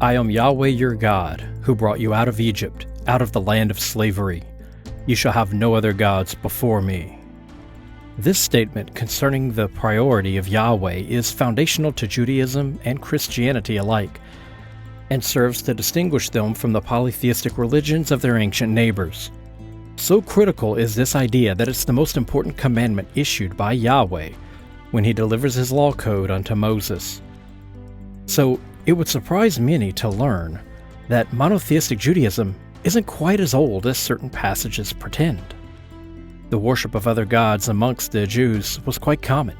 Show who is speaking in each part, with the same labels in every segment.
Speaker 1: I am Yahweh your God, who brought you out of Egypt, out of the land of slavery. You shall have no other gods before me. This statement concerning the priority of Yahweh is foundational to Judaism and Christianity alike, and serves to distinguish them from the polytheistic religions of their ancient neighbors. So critical is this idea that it's the most important commandment issued by Yahweh when he delivers his law code unto Moses. So it would surprise many to learn that monotheistic Judaism isn't quite as old as certain passages pretend. The worship of other gods amongst the Jews was quite common,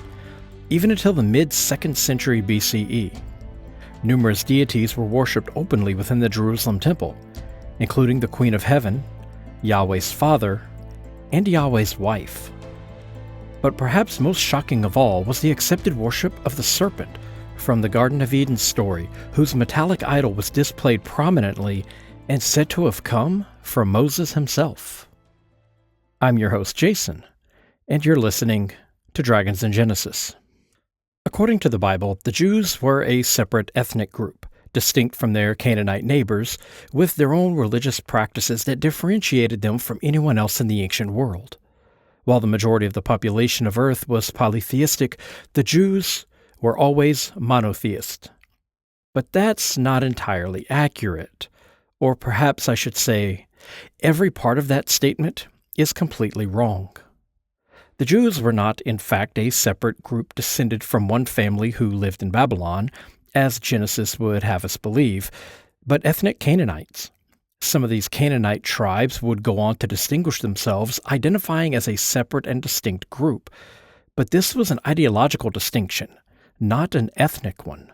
Speaker 1: even until the mid-2nd century BCE. Numerous deities were worshipped openly within the Jerusalem temple, including the Queen of Heaven, Yahweh's father, and Yahweh's wife. But perhaps most shocking of all was the accepted worship of the serpent from the Garden of Eden story, whose metallic idol was displayed prominently and said to have come from Moses himself. I'm your host, Jason, and you're listening to Dragons in Genesis. According to the Bible, the Jews were a separate ethnic group, distinct from their Canaanite neighbors, with their own religious practices that differentiated them from anyone else in the ancient world. While the majority of the population of Earth was polytheistic, the Jews were always monotheist. But that's not entirely accurate. Or perhaps I should say, every part of that statement is completely wrong. The Jews were not, in fact, a separate group descended from one family who lived in Babylon, as Genesis would have us believe, but ethnic Canaanites. Some of these Canaanite tribes would go on to distinguish themselves, identifying as a separate and distinct group. But this was an ideological distinction, not an ethnic one.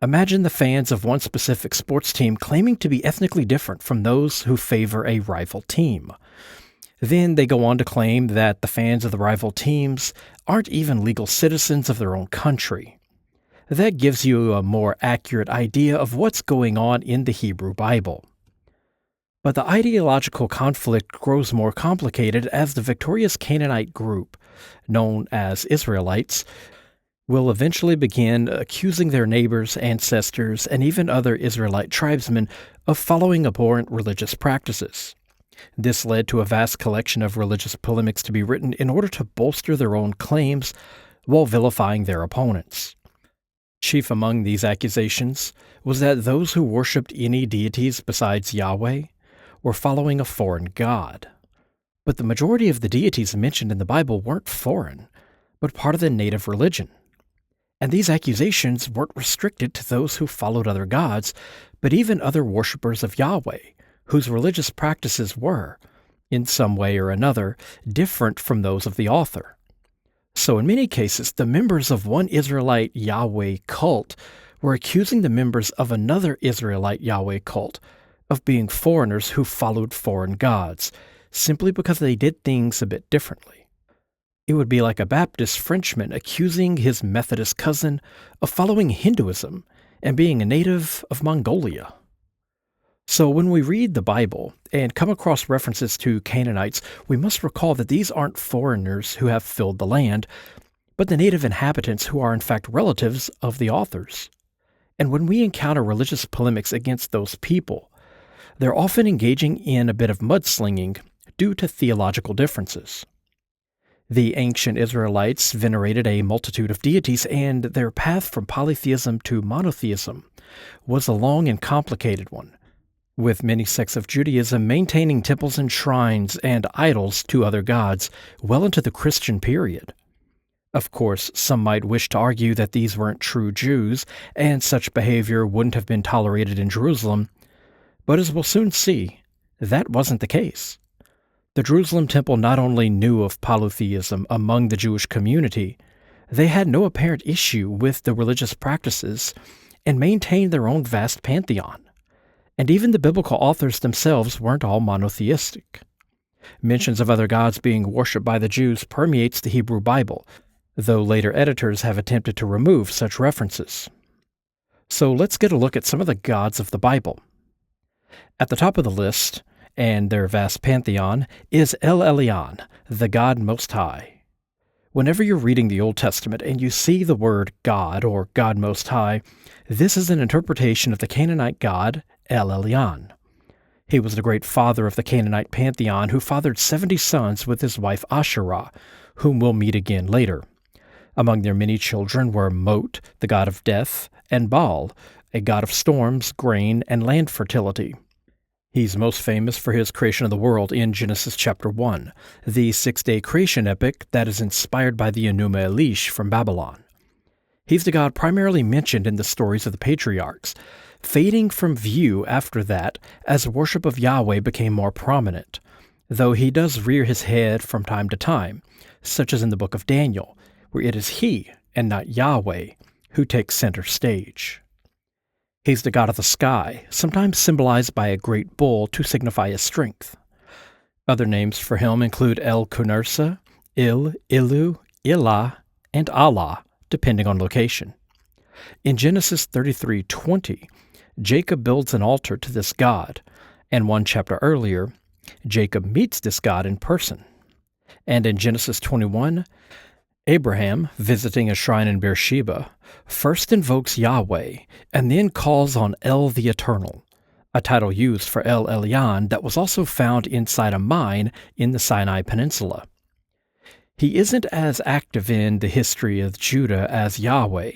Speaker 1: Imagine the fans of one specific sports team claiming to be ethnically different from those who favor a rival team. Then they go on to claim that the fans of the rival teams aren't even legal citizens of their own country. That gives you a more accurate idea of what's going on in the Hebrew Bible. But the ideological conflict grows more complicated as the victorious Canaanite group, known as Israelites, will eventually begin accusing their neighbors, ancestors, and even other Israelite tribesmen of following abhorrent religious practices. This led to a vast collection of religious polemics to be written in order to bolster their own claims while vilifying their opponents. Chief among these accusations was that those who worshipped any deities besides Yahweh were following a foreign god. But the majority of the deities mentioned in the Bible weren't foreign, but part of the native religion. And these accusations weren't restricted to those who followed other gods, but even other worshippers of Yahweh, whose religious practices were, in some way or another, different from those of the author. So in many cases, the members of one Israelite Yahweh cult were accusing the members of another Israelite Yahweh cult of being foreigners who followed foreign gods, simply because they did things a bit differently. It would be like a Baptist Frenchman accusing his Methodist cousin of following Hinduism and being a native of Mongolia. So when we read the Bible and come across references to Canaanites, we must recall that these aren't foreigners who have filled the land, but the native inhabitants who are in fact relatives of the authors. And when we encounter religious polemics against those people, they're often engaging in a bit of mudslinging due to theological differences. The ancient Israelites venerated a multitude of deities, and their path from polytheism to monotheism was a long and complicated one, with many sects of Judaism maintaining temples and shrines and idols to other gods well into the Christian period. Of course, some might wish to argue that these weren't true Jews, and such behavior wouldn't have been tolerated in Jerusalem, but as we'll soon see, that wasn't the case. The Jerusalem temple not only knew of polytheism among the Jewish community, they had no apparent issue with the religious practices and maintained their own vast pantheon. And even the biblical authors themselves weren't all monotheistic. Mentions of other gods being worshipped by the Jews permeates the Hebrew Bible, though later editors have attempted to remove such references. So let's get a look at some of the gods of the Bible. At the top of the list, and their vast pantheon, is Elyon, the God Most High. Whenever you're reading the Old Testament and you see the word God or God Most High, this is an interpretation of the Canaanite god Elyon. He was the great father of the Canaanite pantheon who fathered 70 sons with his wife Asherah, whom we'll meet again later. Among their many children were Mot, the god of death, and Baal, a god of storms, grain, and land fertility. He's most famous for his creation of the world in Genesis chapter 1, the six-day creation epic that is inspired by the Enuma Elish from Babylon. He's the god primarily mentioned in the stories of the patriarchs, fading from view after that as worship of Yahweh became more prominent, though he does rear his head from time to time, such as in the book of Daniel, where it is he, and not Yahweh, who takes center stage. He's the god of the sky, sometimes symbolized by a great bull to signify his strength. Other names for him include El Kunursa, Ilu, Ilah, and Allah, depending on location. In Genesis 33:20, Jacob builds an altar to this god, and one chapter earlier, Jacob meets this god in person. And in Genesis 21, Abraham, visiting a shrine in Beersheba, first invokes Yahweh and then calls on El the Eternal, a title used for El Elyon that was also found inside a mine in the Sinai Peninsula. He isn't as active in the history of Judah as Yahweh,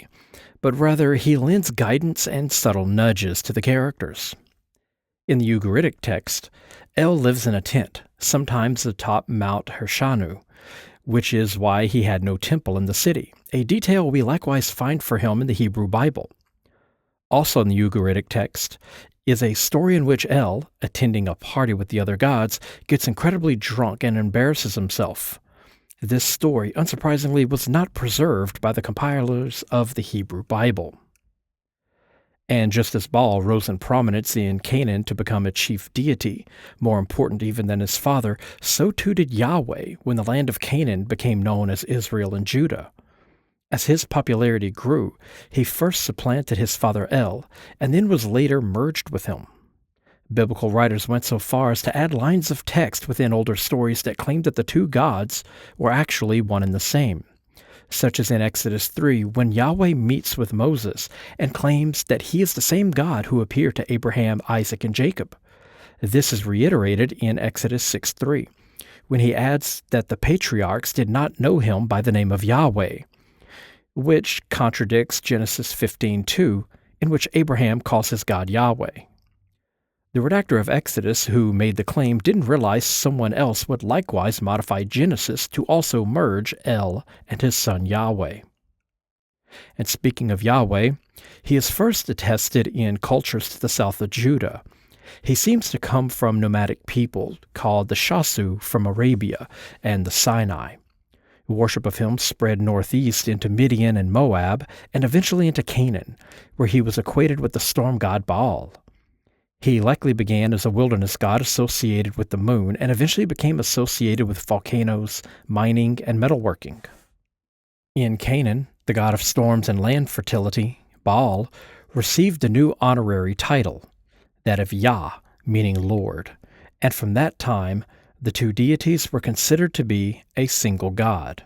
Speaker 1: but rather he lends guidance and subtle nudges to the characters. In the Ugaritic text, El lives in a tent, sometimes atop Mount Hershanu, which is why he had no temple in the city, a detail we likewise find for him in the Hebrew Bible. Also in the Ugaritic text is a story in which El, attending a party with the other gods, gets incredibly drunk and embarrasses himself. This story, unsurprisingly, was not preserved by the compilers of the Hebrew Bible. And just as Baal rose in prominence in Canaan to become a chief deity, more important even than his father, so too did Yahweh when the land of Canaan became known as Israel and Judah. As his popularity grew, he first supplanted his father El, and then was later merged with him. Biblical writers went so far as to add lines of text within older stories that claimed that the two gods were actually one and the same, such as in Exodus 3 when Yahweh meets with Moses and claims that he is the same God who appeared to Abraham, Isaac, and Jacob. This is reiterated in Exodus 6:3, when he adds that the patriarchs did not know him by the name of Yahweh, which contradicts Genesis 15:2, in which Abraham calls his God Yahweh. The redactor of Exodus who made the claim didn't realize someone else would likewise modify Genesis to also merge El and his son Yahweh. And speaking of Yahweh, he is first attested in cultures to the south of Judah. He seems to come from nomadic people called the Shasu from Arabia and the Sinai. Worship of him spread northeast into Midian and Moab, and eventually into Canaan, where he was equated with the storm god Baal. He likely began as a wilderness god associated with the moon and eventually became associated with volcanoes, mining, and metalworking. In Canaan, the god of storms and land fertility, Baal, received a new honorary title, that of Yah, meaning Lord, and from that time, the two deities were considered to be a single god.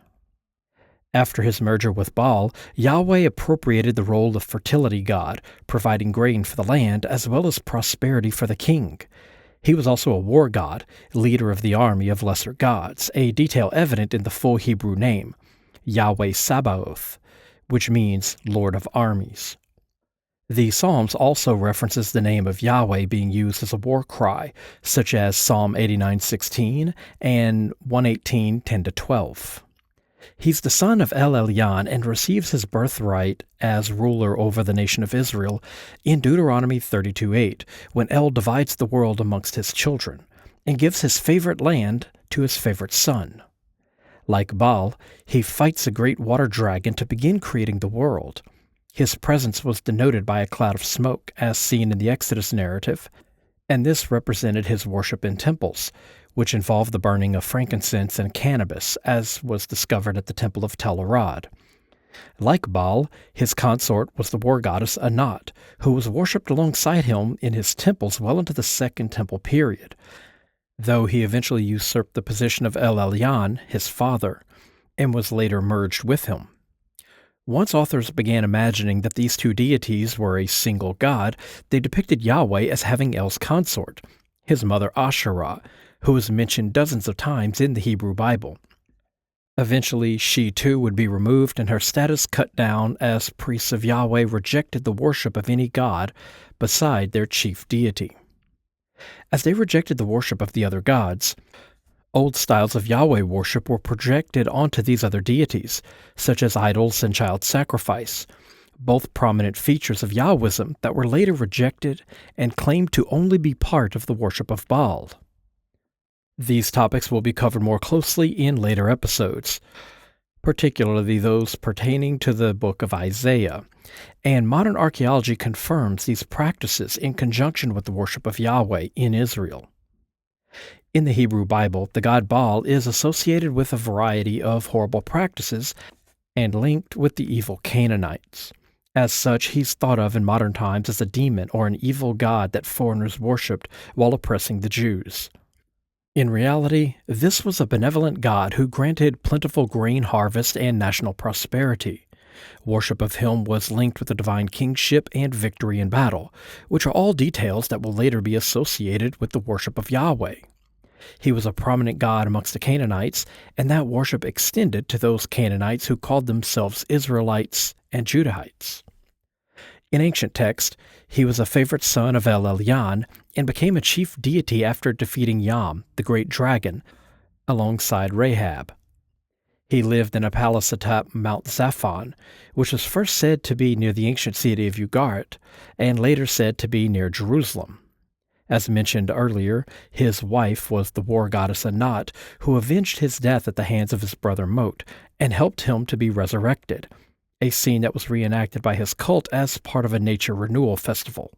Speaker 1: After his merger with Baal, Yahweh appropriated the role of fertility god, providing grain for the land as well as prosperity for the king. He was also a war god, leader of the army of lesser gods, a detail evident in the full Hebrew name, Yahweh Sabaoth, which means Lord of Armies. The Psalms also references the name of Yahweh being used as a war cry, such as Psalm 89:16 and 118:10-12. He's the son of El Elyon and receives his birthright as ruler over the nation of Israel in Deuteronomy 32:8, when El divides the world amongst his children and gives his favorite land to his favorite son. Like Baal, he fights a great water dragon to begin creating the world. His presence was denoted by a cloud of smoke, as seen in the Exodus narrative, and this represented his worship in temples, which involved the burning of frankincense and cannabis, as was discovered at the temple of Tel Arad. Like Baal, his consort was the war goddess Anat, who was worshipped alongside him in his temples well into the Second Temple period, though he eventually usurped the position of El Elyon, his father, and was later merged with him. Once authors began imagining that these two deities were a single god, they depicted Yahweh as having El's consort, his mother Asherah, who is mentioned dozens of times in the Hebrew Bible. Eventually, she too would be removed and her status cut down as priests of Yahweh rejected the worship of any god beside their chief deity. As they rejected the worship of the other gods, old styles of Yahweh worship were projected onto these other deities, such as idols and child sacrifice, both prominent features of Yahwism that were later rejected and claimed to only be part of the worship of Baal. These topics will be covered more closely in later episodes, particularly those pertaining to the book of Isaiah, and modern archaeology confirms these practices in conjunction with the worship of Yahweh in Israel. In the Hebrew Bible, the god Baal is associated with a variety of horrible practices and linked with the evil Canaanites. As such, he's thought of in modern times as a demon or an evil god that foreigners worshipped while oppressing the Jews. In reality, this was a benevolent god who granted plentiful grain harvest and national prosperity. Worship of him was linked with the divine kingship and victory in battle, which are all details that will later be associated with the worship of Yahweh. He was a prominent god amongst the Canaanites, and that worship extended to those Canaanites who called themselves Israelites and Judahites. In ancient text, he was a favorite son of Elyon and became a chief deity after defeating Yam, the great dragon, alongside Rahab. He lived in a palace atop Mount Zaphon, which was first said to be near the ancient city of Ugarit, and later said to be near Jerusalem. As mentioned earlier, his wife was the war goddess Anat, who avenged his death at the hands of his brother Mot, and helped him to be resurrected, a scene that was reenacted by his cult as part of a nature renewal festival.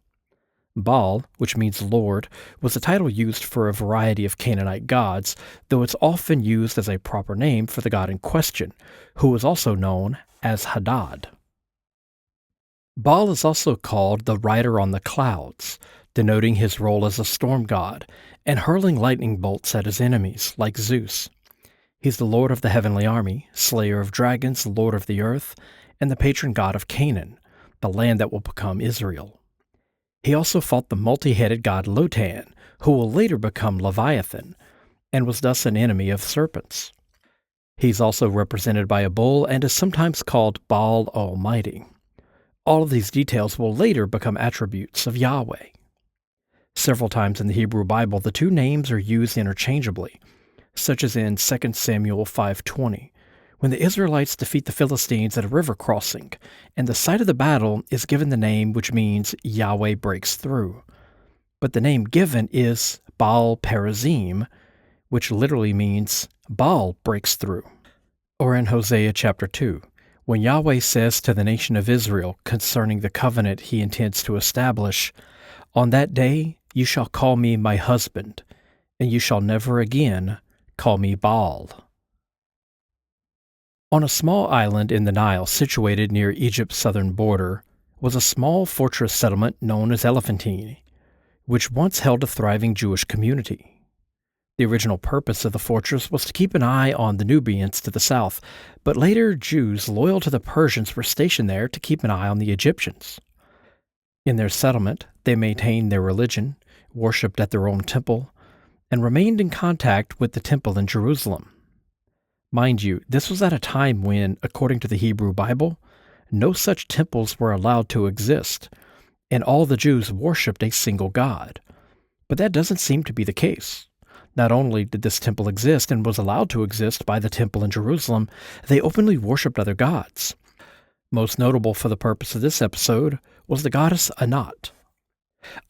Speaker 1: Baal, which means Lord, was a title used for a variety of Canaanite gods, though it's often used as a proper name for the god in question, who was also known as Hadad. Baal is also called the rider on the clouds, denoting his role as a storm god, and hurling lightning bolts at his enemies, like Zeus. He's the lord of the heavenly army, slayer of dragons, lord of the earth, and the patron god of Canaan, the land that will become Israel. He also fought the multi-headed god Lotan, who will later become Leviathan, and was thus an enemy of serpents. He's also represented by a bull and is sometimes called Baal Almighty. All of these details will later become attributes of Yahweh. Several times in the Hebrew Bible, the two names are used interchangeably, such as in 2 Samuel 5:20, when the Israelites defeat the Philistines at a river crossing, and the site of the battle is given the name which means Yahweh breaks through. But the name given is Baal Perazim, which literally means Baal breaks through. Or in Hosea chapter 2, when Yahweh says to the nation of Israel concerning the covenant he intends to establish, "On that day you shall call me my husband, and you shall never again call me Baal." On a small island in the Nile situated near Egypt's southern border was a small fortress settlement known as Elephantine, which once held a thriving Jewish community. The original purpose of the fortress was to keep an eye on the Nubians to the south, but later Jews loyal to the Persians were stationed there to keep an eye on the Egyptians. In their settlement, they maintained their religion, worshipped at their own temple, and remained in contact with the temple in Jerusalem. Mind you, this was at a time when, according to the Hebrew Bible, no such temples were allowed to exist, and all the Jews worshipped a single God. But that doesn't seem to be the case. Not only did this temple exist and was allowed to exist by the temple in Jerusalem, they openly worshipped other gods. Most notable for the purpose of this episode was the goddess Anat.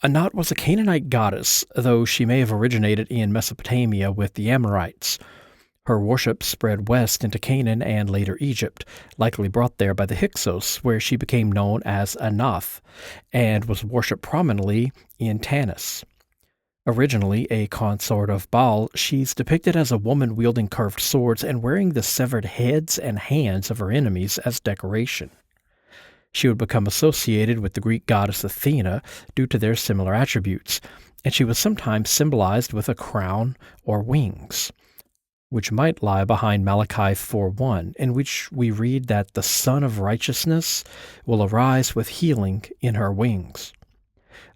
Speaker 1: Anat was a Canaanite goddess, though she may have originated in Mesopotamia with the Amorites. Her worship spread west into Canaan and later Egypt, likely brought there by the Hyksos, where she became known as Anath, and was worshipped prominently in Tanis. Originally a consort of Baal, she's depicted as a woman wielding curved swords and wearing the severed heads and hands of her enemies as decoration. She would become associated with the Greek goddess Athena due to their similar attributes, and she was sometimes symbolized with a crown or wings. which might lie behind Malachi 4:1, in which we read that the Son of Righteousness will arise with healing in her wings.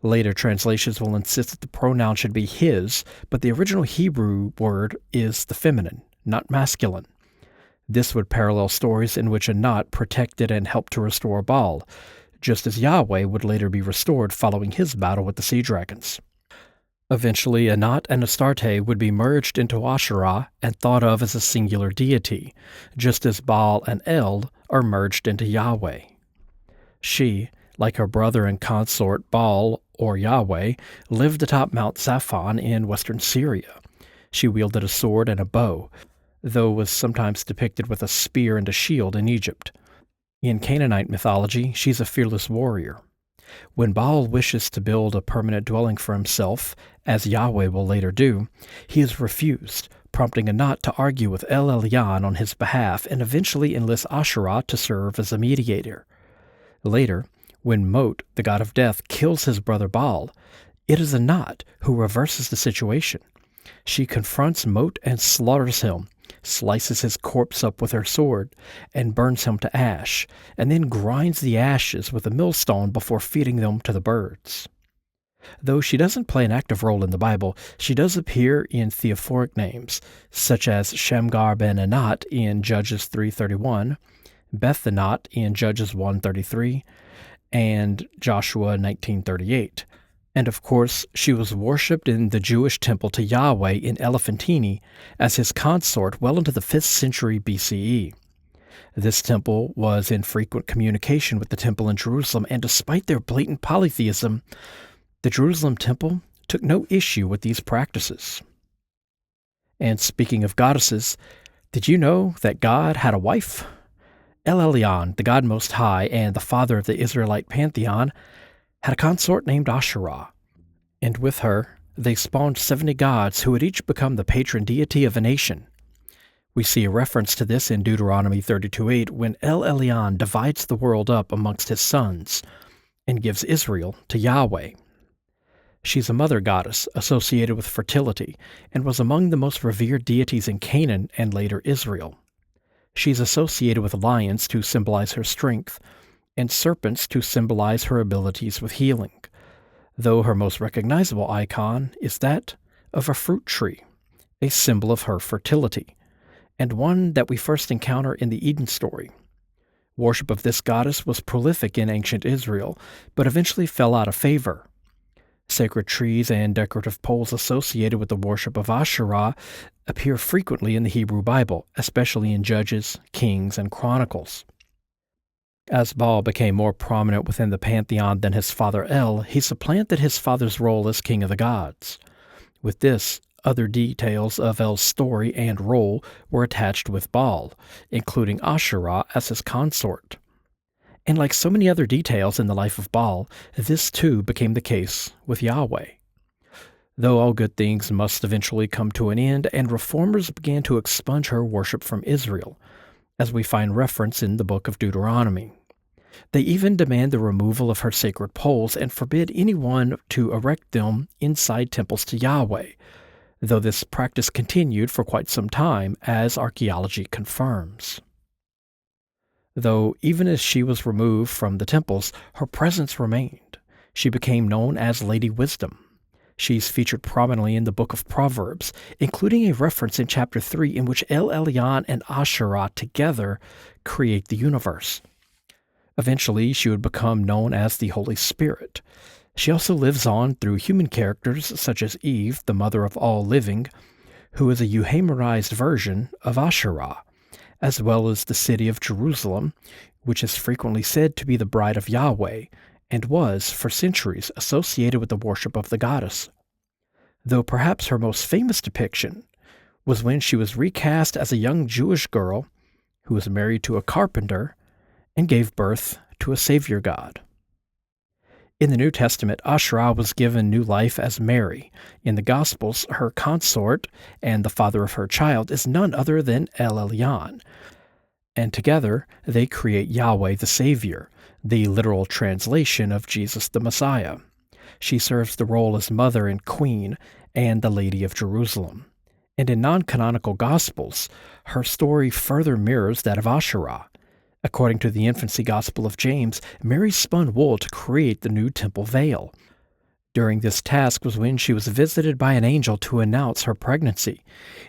Speaker 1: Later translations will insist that the pronoun should be his, but the original Hebrew word is the feminine, not masculine. This would parallel stories in which Anat protected and helped to restore Baal, just as Yahweh would later be restored following his battle with the sea dragons. Eventually, Anat and Astarte would be merged into Asherah and thought of as a singular deity, just as Baal and El are merged into Yahweh. She, like her brother and consort Baal, or Yahweh, lived atop Mount Zaphon in western Syria. She wielded a sword and a bow, though was sometimes depicted with a spear and a shield in Egypt. In Canaanite mythology, she's a fearless warrior. When Baal wishes to build a permanent dwelling for himself, as Yahweh will later do, he is refused, prompting Anat to argue with Elyon on his behalf and eventually enlist Asherah to serve as a mediator. Later, when Mot, the god of death, kills his brother Baal, it is Anat who reverses the situation. She confronts Mot and slaughters him, slices his corpse up with her sword, and burns him to ash, and then grinds the ashes with a millstone before feeding them to the birds. Though she doesn't play an active role in the Bible, she does appear in theophoric names, such as Shamgar ben Anat in Judges 3:31, Beth Anat in Judges 1:33, and Joshua 19:38. And of course, she was worshipped in the Jewish temple to Yahweh in Elephantine as his consort well into the 5th century BCE. This temple was in frequent communication with the temple in Jerusalem, and despite their blatant polytheism, the Jerusalem temple took no issue with these practices. And speaking of goddesses, did you know that God had a wife? Elyon, the God Most High and the father of the Israelite pantheon, had a consort named Asherah, and with her they spawned 70 gods who would each become the patron deity of a nation. We see a reference to this in Deuteronomy 32:8 when Elyon divides the world up amongst his sons and gives Israel to Yahweh. She's a mother goddess associated with fertility and was among the most revered deities in Canaan and later Israel. She's associated with lions to symbolize her strength, and serpents to symbolize her abilities with healing, though her most recognizable icon is that of a fruit tree, a symbol of her fertility, and one that we first encounter in the Eden story. Worship of this goddess was prolific in ancient Israel, but eventually fell out of favor. Sacred trees and decorative poles associated with the worship of Asherah appear frequently in the Hebrew Bible, especially in Judges, Kings, and Chronicles. As Baal became more prominent within the pantheon than his father El, he supplanted his father's role as king of the gods. With this, other details of El's story and role were attached with Baal, including Asherah as his consort. And like so many other details in the life of Baal, this too became the case with Yahweh. Though all good things must eventually come to an end, and reformers began to expunge her worship from Israel, as we find reference in the book of Deuteronomy. They even demand the removal of her sacred poles and forbid anyone to erect them inside temples to Yahweh, though this practice continued for quite some time, as archaeology confirms. Though even as she was removed from the temples, her presence remained. She became known as Lady Wisdom. She's featured prominently in the book of Proverbs, including a reference in chapter 3 in which Elyon and Asherah together create the universe. Eventually, she would become known as the Holy Spirit. She also lives on through human characters such as Eve, the mother of all living, who is a euhemerized version of Asherah, as well as the city of Jerusalem, which is frequently said to be the bride of Yahweh, and was, for centuries, associated with the worship of the goddess. Though perhaps her most famous depiction was when she was recast as a young Jewish girl who was married to a carpenter and gave birth to a Savior God. In the New Testament, Asherah was given new life as Mary. In the Gospels, her consort and the father of her child is none other than Elyon, and together they create Yahweh the Savior, the literal translation of Jesus the Messiah. She serves the role as mother and queen and the Lady of Jerusalem. And in non-canonical Gospels, her story further mirrors that of Asherah. According to the infancy Gospel of James, Mary spun wool to create the new temple veil. During this task was when she was visited by an angel to announce her pregnancy,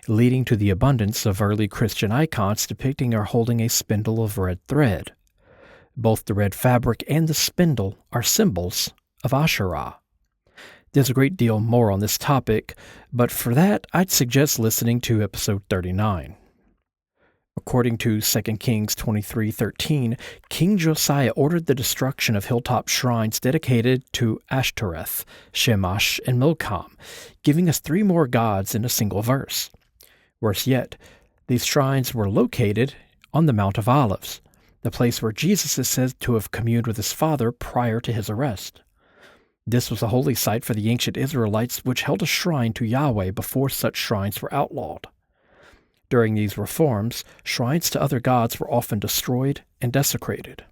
Speaker 1: leading to the abundance of early Christian icons depicting her holding a spindle of red thread. Both the red fabric and the spindle are symbols of Asherah. There's a great deal more on this topic, but for that, I'd suggest listening to episode 39. According to 2 Kings 23:13, King Josiah ordered the destruction of hilltop shrines dedicated to Ashtoreth, Shamash, and Milcom, giving us 3 more gods in a single verse. Worse yet, these shrines were located on the Mount of Olives, the place where Jesus is said to have communed with his Father prior to his arrest. This was a holy site for the ancient Israelites, which held a shrine to Yahweh before such shrines were outlawed. During these reforms, shrines to other gods were often destroyed and desecrated.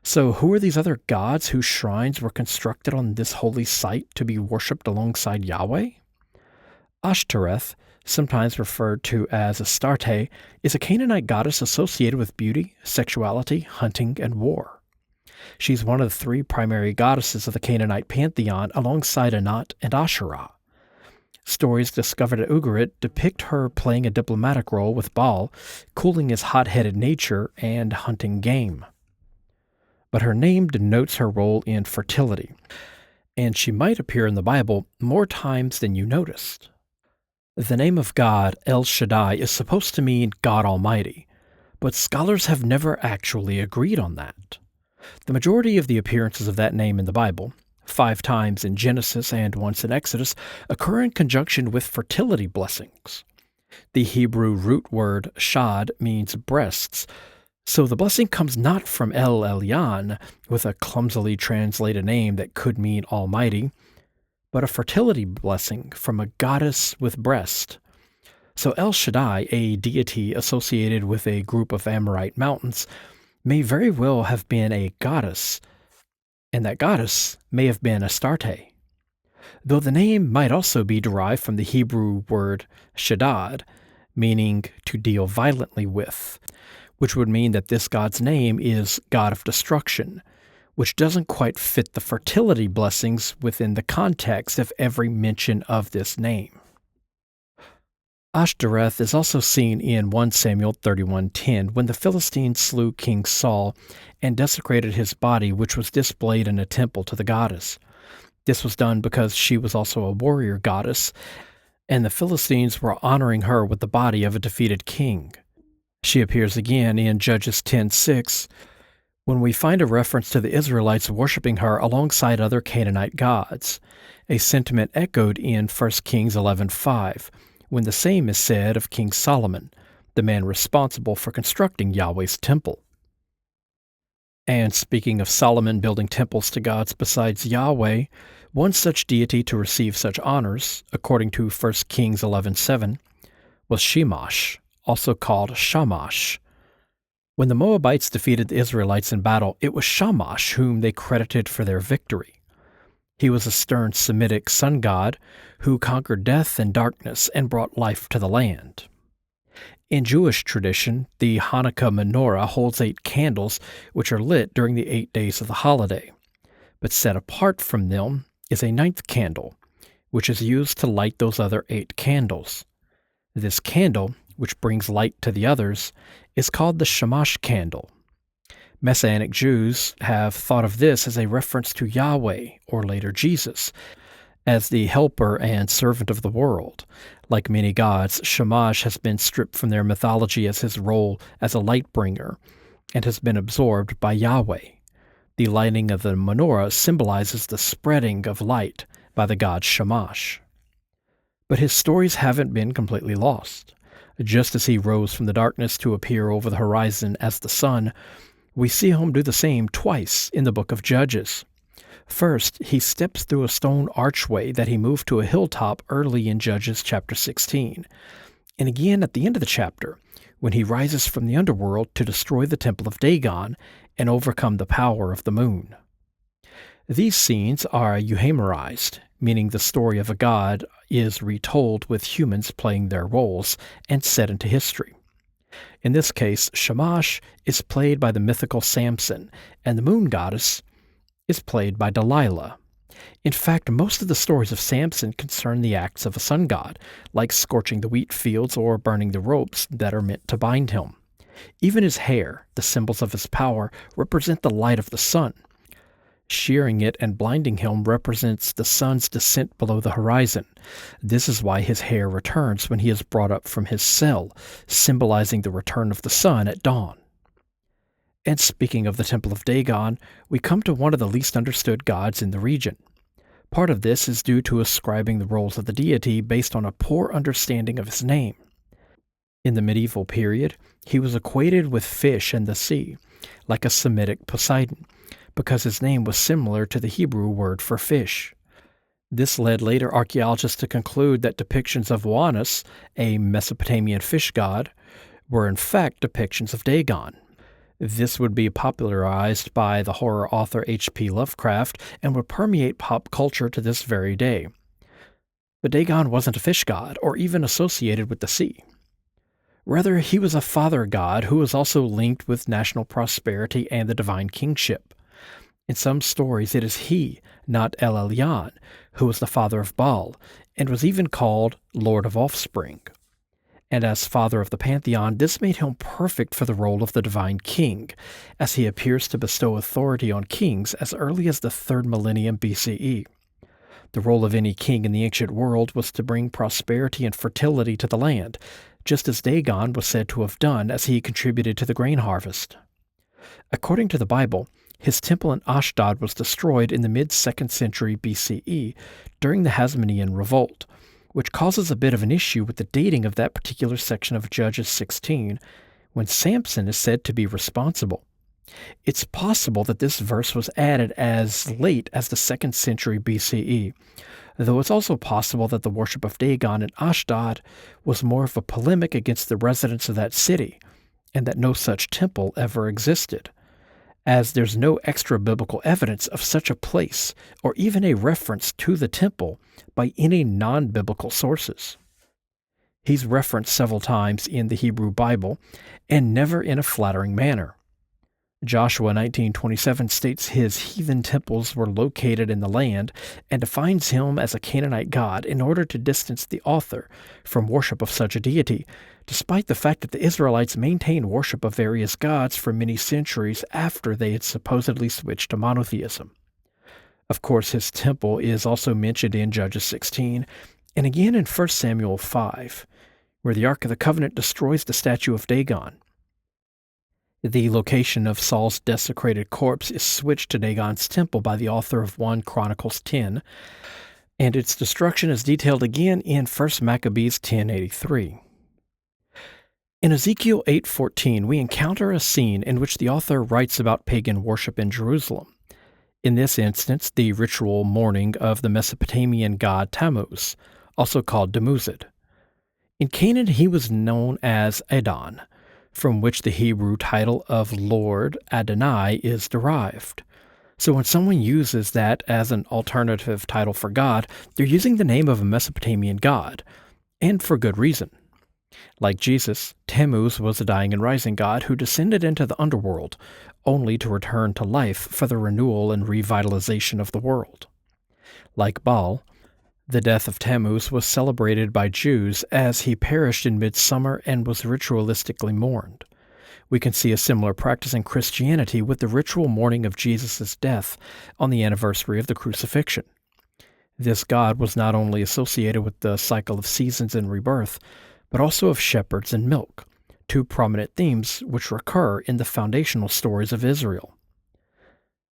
Speaker 1: So who are these other gods whose shrines were constructed on this holy site to be worshipped alongside Yahweh? Ashtoreth, sometimes referred to as Astarte, is a Canaanite goddess associated with beauty, sexuality, hunting, and war. She's one of the 3 primary goddesses of the Canaanite pantheon alongside Anat and Asherah. Stories discovered at Ugarit depict her playing a diplomatic role with Baal, cooling his hot-headed nature and hunting game. But her name denotes her role in fertility, and she might appear in the Bible more times than you noticed. The name of God, El Shaddai, is supposed to mean God Almighty, but scholars have never actually agreed on that. The majority of the appearances of that name in the Bible, 5 times in Genesis and once in Exodus, occur in conjunction with fertility blessings. The Hebrew root word shad means breasts, so the blessing comes not from El Elyon, with a clumsily translated name that could mean Almighty, but a fertility blessing from a goddess with breast. So El Shaddai, a deity associated with a group of Amorite mountains, may very well have been a goddess, and that goddess may have been Astarte, though the name might also be derived from the Hebrew word shaddad, meaning to deal violently with, which would mean that this god's name is God of Destruction, which doesn't quite fit the fertility blessings within the context of every mention of this name. Ashtoreth is also seen in 1 Samuel 31:10 when the Philistines slew King Saul and desecrated his body, which was displayed in a temple to the goddess. This was done because she was also a warrior goddess, and the Philistines were honoring her with the body of a defeated king. She appears again in Judges 10:6 when we find a reference to the Israelites worshiping her alongside other Canaanite gods, a sentiment echoed in 1 Kings 11:5. When the same is said of King Solomon, the man responsible for constructing Yahweh's temple. And speaking of Solomon building temples to gods besides Yahweh, one such deity to receive such honors, according to 1 Kings 11:7, was Shamash, also called Shamash. When the Moabites defeated the Israelites in battle, it was Shamash whom they credited for their victory. He was a stern Semitic sun god who conquered death and darkness and brought life to the land. In Jewish tradition, the Hanukkah menorah holds 8 candles which are lit during the 8 days of the holiday, but set apart from them is a 9th candle, which is used to light those other 8 candles. This candle, which brings light to the others, is called the Shamash candle. Messianic Jews have thought of this as a reference to Yahweh, or later Jesus, as the helper and servant of the world. Like many gods, Shamash has been stripped from their mythology as his role as a light bringer, and has been absorbed by Yahweh. The lighting of the menorah symbolizes the spreading of light by the god Shamash. But his stories haven't been completely lost. Just as he rose from the darkness to appear over the horizon as the sun, we see him do the same twice in the book of Judges. First, he steps through a stone archway that he moved to a hilltop early in Judges chapter 16, and again at the end of the chapter, when he rises from the underworld to destroy the temple of Dagon and overcome the power of the moon. These scenes are euhemerized, meaning the story of a god is retold with humans playing their roles and set into history. In this case, Shamash is played by the mythical Samson, and the moon goddess is played by Delilah. In fact, most of the stories of Samson concern the acts of a sun god, like scorching the wheat fields or burning the ropes that are meant to bind him. Even his hair, the symbols of his power, represent the light of the sun. Shearing it and blinding him represents the sun's descent below the horizon. This is why his hair returns when he is brought up from his cell, symbolizing the return of the sun at dawn. And speaking of the Temple of Dagon, we come to one of the least understood gods in the region. Part of this is due to ascribing the roles of the deity based on a poor understanding of his name. In the medieval period, he was equated with fish and the sea, like a Semitic Poseidon, because his name was similar to the Hebrew word for fish. This led later archaeologists to conclude that depictions of Wanus, a Mesopotamian fish god, were in fact depictions of Dagon. This would be popularized by the horror author H.P. Lovecraft and would permeate pop culture to this very day. But Dagon wasn't a fish god or even associated with the sea. Rather, he was a father god who was also linked with national prosperity and the divine kingship. In some stories, it is he, not Elyon, who was the father of Baal, and was even called Lord of Offspring. And as father of the pantheon, this made him perfect for the role of the divine king, as he appears to bestow authority on kings as early as the 3rd millennium BCE. The role of any king in the ancient world was to bring prosperity and fertility to the land, just as Dagon was said to have done as he contributed to the grain harvest. According to the Bible, his temple in Ashdod was destroyed in the mid-2nd century BCE during the Hasmonean Revolt, which causes a bit of an issue with the dating of that particular section of Judges 16, when Samson is said to be responsible. It's possible that this verse was added as late as the 2nd century BCE, though it's also possible that the worship of Dagon in Ashdod was more of a polemic against the residents of that city, and that no such temple ever existed, as there's no extra biblical evidence of such a place or even a reference to the temple by any non-biblical sources. He's referenced several times in the Hebrew Bible, and never in a flattering manner. Joshua 19:27 states his heathen temples were located in the land and defines him as a Canaanite god in order to distance the author from worship of such a deity, despite the fact that the Israelites maintained worship of various gods for many centuries after they had supposedly switched to monotheism. Of course, his temple is also mentioned in Judges 16 and again in 1 Samuel 5, where the Ark of the Covenant destroys the statue of Dagon. The location of Saul's desecrated corpse is switched to Dagon's temple by the author of 1 Chronicles 10, and its destruction is detailed again in 1 Maccabees 10:83. In Ezekiel 8:14, we encounter a scene in which the author writes about pagan worship in Jerusalem. In this instance, the ritual mourning of the Mesopotamian god Tammuz, also called Damuzid. In Canaan, he was known as Adon, from which the Hebrew title of Lord Adonai is derived. So when someone uses that as an alternative title for God, they're using the name of a Mesopotamian god, and for good reason. Like Jesus, Tammuz was a dying and rising god who descended into the underworld, only to return to life for the renewal and revitalization of the world. Like Baal, the death of Tammuz was celebrated by Jews as he perished in midsummer and was ritualistically mourned. We can see a similar practice in Christianity with the ritual mourning of Jesus' death on the anniversary of the crucifixion. This god was not only associated with the cycle of seasons and rebirth, but also of shepherds and milk, two prominent themes which recur in the foundational stories of Israel.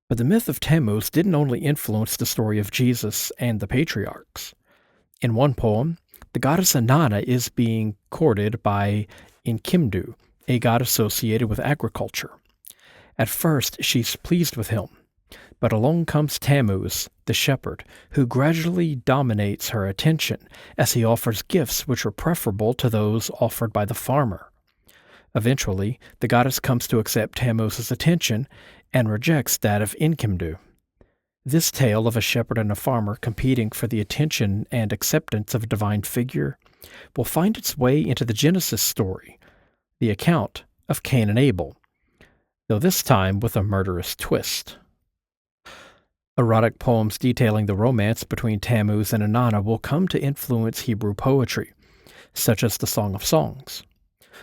Speaker 1: But the myth of Tammuz didn't only influence the story of Jesus and the patriarchs. In one poem, the goddess Anat is being courted by Enkidu, a god associated with agriculture. At first, she's pleased with him, but along comes Tammuz, the shepherd, who gradually dominates her attention as he offers gifts which are preferable to those offered by the farmer. Eventually, the goddess comes to accept Tammuz's attention and rejects that of Enkidu. This tale of a shepherd and a farmer competing for the attention and acceptance of a divine figure will find its way into the Genesis story, the account of Cain and Abel, though this time with a murderous twist. Erotic poems detailing the romance between Tammuz and Inanna will come to influence Hebrew poetry, such as the Song of Songs.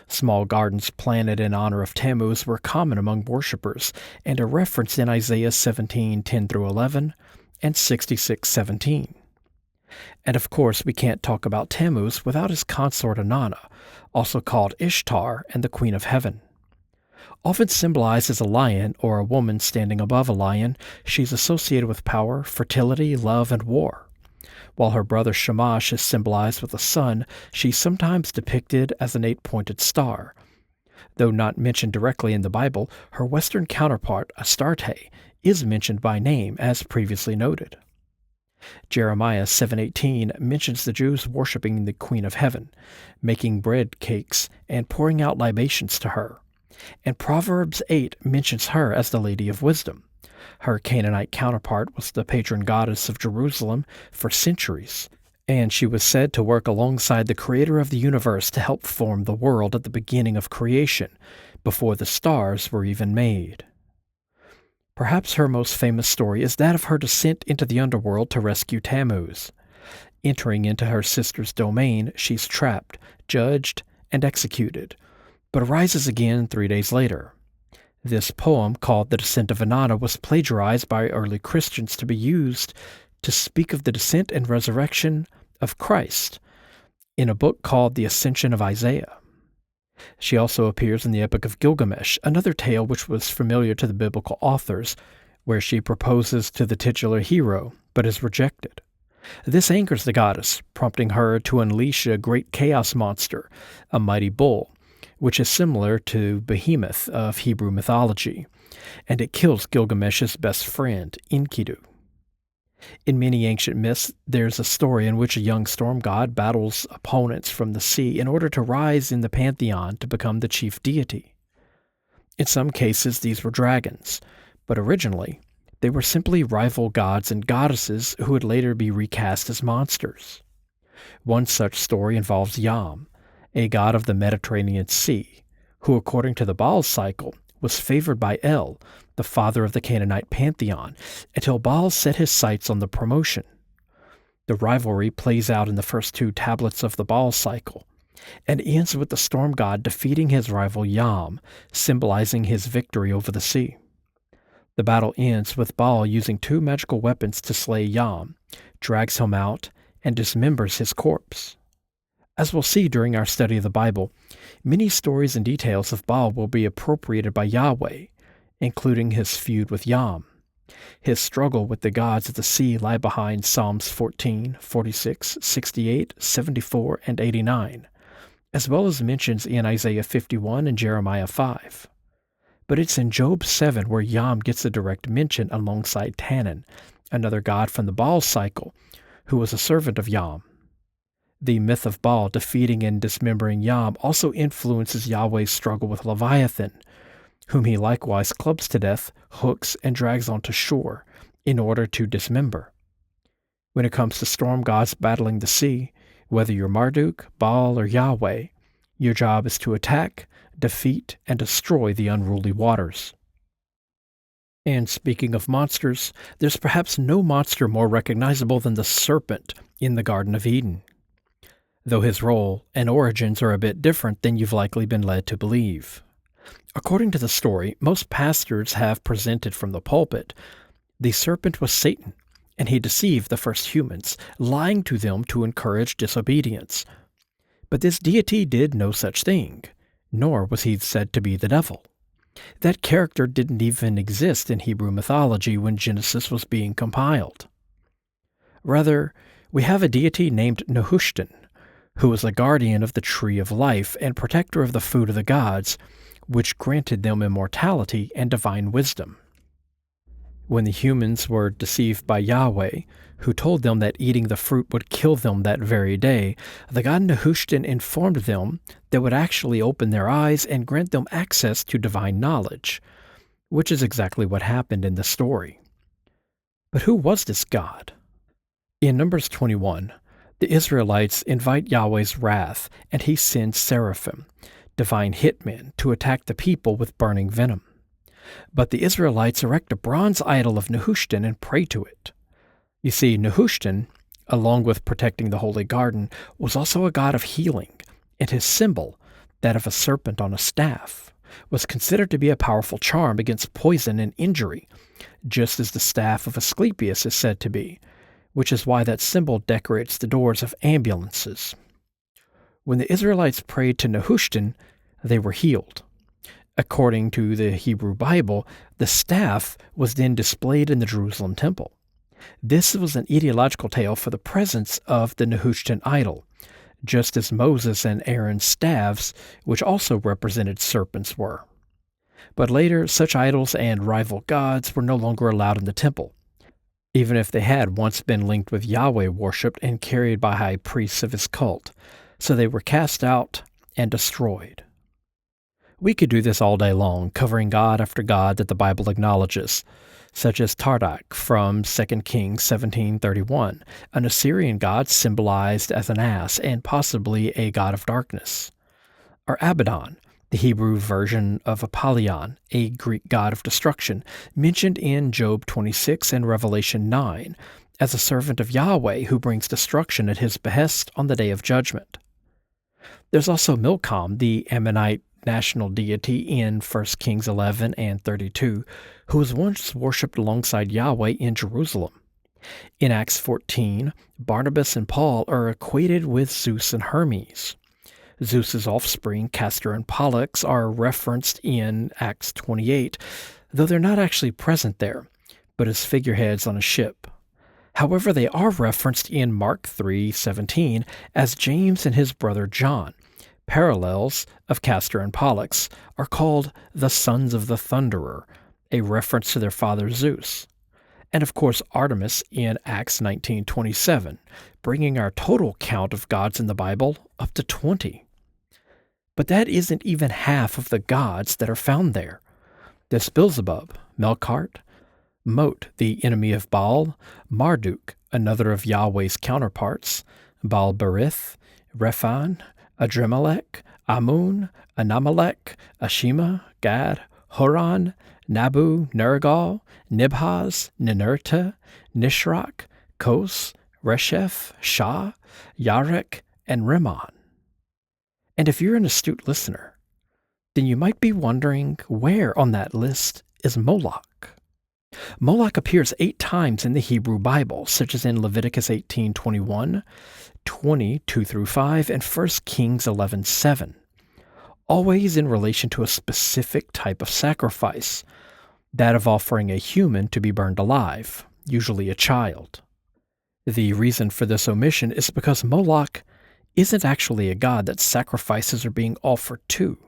Speaker 1: Small gardens planted in honor of Tammuz were common among worshippers and are referenced in Isaiah 17:10-11 and 66:17. And of course, we can't talk about Tammuz without his consort Inanna, also called Ishtar and the Queen of Heaven. Often symbolized as a lion or a woman standing above a lion, she's associated with power, fertility, love, and war. While her brother Shamash is symbolized with a sun, she's sometimes depicted as an 8-pointed star. Though not mentioned directly in the Bible, her Western counterpart, Astarte, is mentioned by name, as previously noted. Jeremiah 7:18 mentions the Jews worshiping the Queen of Heaven, making bread cakes, and pouring out libations to her. And Proverbs 8 mentions her as the Lady of Wisdom. Her Canaanite counterpart was the patron goddess of Jerusalem for centuries, and she was said to work alongside the creator of the universe to help form the world at the beginning of creation, before the stars were even made. Perhaps her most famous story is that of her descent into the underworld to rescue Tammuz. Entering into her sister's domain, she's trapped, judged, and executed, but arises again 3 days later. This poem, called The Descent of Inanna, was plagiarized by early Christians to be used to speak of the descent and resurrection of Christ in a book called The Ascension of Isaiah. She also appears in the Epic of Gilgamesh, another tale which was familiar to the biblical authors, where she proposes to the titular hero, but is rejected. This angers the goddess, prompting her to unleash a great chaos monster, a mighty bull, which is similar to Behemoth of Hebrew mythology, and it kills Gilgamesh's best friend, Enkidu. In many ancient myths, there's a story in which a young storm god battles opponents from the sea in order to rise in the pantheon to become the chief deity. In some cases, these were dragons, but originally, they were simply rival gods and goddesses who would later be recast as monsters. One such story involves Yam, a god of the Mediterranean Sea, who, according to the Baal cycle, was favored by El, the father of the Canaanite pantheon, until Baal set his sights on the promotion. The rivalry plays out in the first 2 tablets of the Baal cycle, and ends with the storm god defeating his rival Yam, symbolizing his victory over the sea. The battle ends with Baal using 2 magical weapons to slay Yam, drags him out, and dismembers his corpse. As we'll see during our study of the Bible, many stories and details of Baal will be appropriated by Yahweh, including his feud with Yam. His struggle with the gods of the sea lie behind Psalms 14, 46, 68, 74, and 89, as well as mentions in Isaiah 51 and Jeremiah 5. But it's in Job 7 where Yam gets a direct mention alongside Tannan, another god from the Baal cycle, who was a servant of Yam. The myth of Baal defeating and dismembering Yam also influences Yahweh's struggle with Leviathan, whom he likewise clubs to death, hooks, and drags onto shore in order to dismember. When it comes to storm gods battling the sea, whether you're Marduk, Baal, or Yahweh, your job is to attack, defeat, and destroy the unruly waters. And speaking of monsters, there's perhaps no monster more recognizable than the serpent in the Garden of Eden, though his role and origins are a bit different than you've likely been led to believe. According to the story most pastors have presented from the pulpit, the serpent was Satan, and he deceived the first humans, lying to them to encourage disobedience. But this deity did no such thing, nor was he said to be the devil. That character didn't even exist in Hebrew mythology when Genesis was being compiled. Rather, we have a deity named Nehushtan, who was a guardian of the tree of life and protector of the food of the gods, which granted them immortality and divine wisdom. When the humans were deceived by Yahweh, who told them that eating the fruit would kill them that very day, the god Nehushtan informed them that would actually open their eyes and grant them access to divine knowledge, which is exactly what happened in the story. But who was this God? In Numbers 21, the Israelites invite Yahweh's wrath, and he sends seraphim, divine hitmen, to attack the people with burning venom. But the Israelites erect a bronze idol of Nehushtan and pray to it. You see, Nehushtan, along with protecting the holy garden, was also a god of healing, and his symbol, that of a serpent on a staff, was considered to be a powerful charm against poison and injury, just as the staff of Asclepius is said to be, which is why that symbol decorates the doors of ambulances. When the Israelites prayed to Nehushtan, they were healed. According to the Hebrew Bible, the staff was then displayed in the Jerusalem temple. This was an ideological tale for the presence of the Nehushtan idol, just as Moses and Aaron's staves, which also represented serpents, were. But later, such idols and rival gods were no longer allowed in the temple, even if they had once been linked with Yahweh worshipped and carried by high priests of his cult, so they were cast out and destroyed. We could do this all day long, covering god after god that the Bible acknowledges, such as Tardak from 2 Kings 17:31, an Assyrian god symbolized as an ass and possibly a god of darkness, or Abaddon, the Hebrew version of Apollyon, a Greek god of destruction, mentioned in Job 26 and Revelation 9, as a servant of Yahweh who brings destruction at his behest on the day of judgment. There's also Milcom, the Ammonite national deity in 1 Kings 11 and 32, who was once worshipped alongside Yahweh in Jerusalem. In Acts 14, Barnabas and Paul are equated with Zeus and Hermes. Zeus's offspring, Castor and Pollux, are referenced in Acts 28, though they're not actually present there, but as figureheads on a ship. However, they are referenced in Mark 3:17 as James and his brother John. Parallels of Castor and Pollux are called the sons of the Thunderer, a reference to their father Zeus. And of course Artemis in Acts 19:27, bringing our total count of gods in the Bible up to 20. But that isn't even half of the gods that are found there. There's Beelzebub, Melkart, Mot, the enemy of Baal, Marduk, another of Yahweh's counterparts, Baal-berith, Rephan, Adremelech, Amun, Anamelech, Ashima, Gad, Horan, Nabu, Nergal, Nibhaz, Ninurta, Nishrach, Kos, Resheph, Shah, Yarek, and Rimmon. And if you're an astute listener, then you might be wondering where on that list is Moloch. Moloch appears 8 times in the Hebrew Bible, such as in Leviticus 18:21, 20:2-5, and 1 Kings 11:7, always in relation to a specific type of sacrifice, that of offering a human to be burned alive, usually a child. The reason for this omission is because Moloch isn't actually a god that sacrifices are being offered to,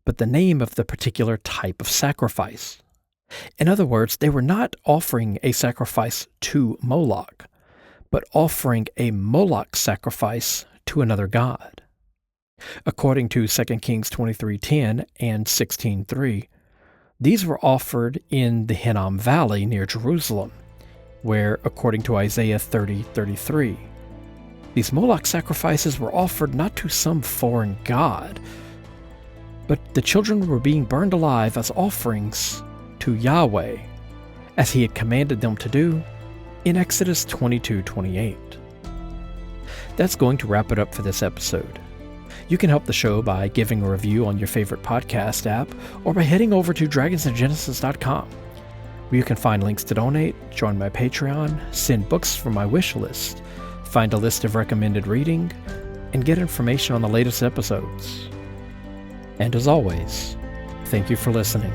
Speaker 1: but the name of the particular type of sacrifice. In other words, they were not offering a sacrifice to Moloch, but offering a Moloch sacrifice to another god. According to 2 Kings 23:10 and 16:3, these were offered in the Hinnom Valley near Jerusalem, where, according to Isaiah 30:33, these Moloch sacrifices were offered not to some foreign god, but the children were being burned alive as offerings to Yahweh, as he had commanded them to do in Exodus 22:28. That's going to wrap it up for this episode. You can help the show by giving a review on your favorite podcast app or by heading over to dragonsandgenesis.com, where you can find links to donate, join my Patreon, send books from my wish list, find a list of recommended reading, and get information on the latest episodes. And as always, thank you for listening.